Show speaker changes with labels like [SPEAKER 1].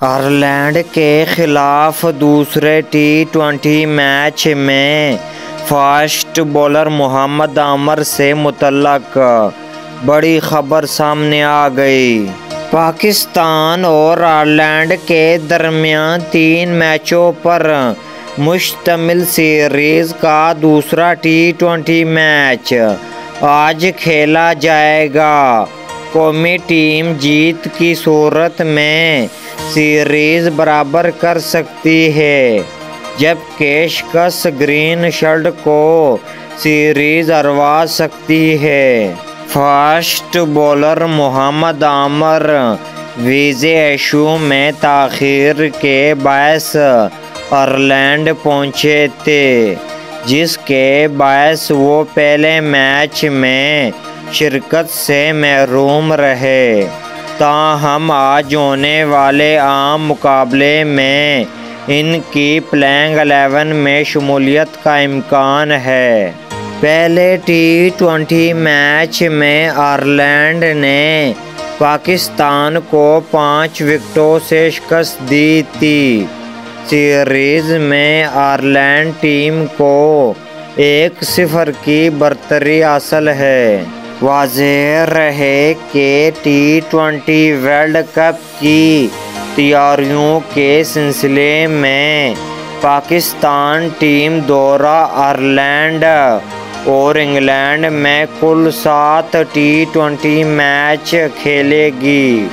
[SPEAKER 1] Ireland के खिलाफ दूसरे टी20 मैच में फास्ट बॉलर मोहम्मद आमर से मुतल्लक बड़ी खबर सामने आ गई। पाकिस्तान और आयरलैंड के दरमियान 3 मैचों पर मुश्तमिल सीरीज़ का दूसरा टी20 मैच आज खेला जाएगा। कौमी टीम जीत की सूरत में सीरीज़ बराबर कर सकती है, जबकि शिकस्त ग्रीन शर्ट को सीरीज़ हरवा सकती है। फास्ट बॉलर मोहम्मद आमर वीज़ा इशू में ताख़ीर के बायस आयरलैंड पहुंचे थे, जिसके बायस वो पहले मैच में शिरकत से महरूम रहे। ताहम आज होने वाले आम मुकाबले में इनकी प्लेइंग 11 में शमूलियत का इम्कान है। पहले टी20 मैच में आयरलैंड ने पाकिस्तान को 5 विकेटों से शिकस्त दी थी। सीरीज़ में आयरलैंड टीम को 1-0 की बरतरी हासिल है। वाज़ेह रहे कि टी20 वर्ल्ड कप की तैयारियों के सिलसिले में पाकिस्तान टीम दौरा आयरलैंड और इंग्लैंड में कुल 7 टी20 मैच खेलेगी।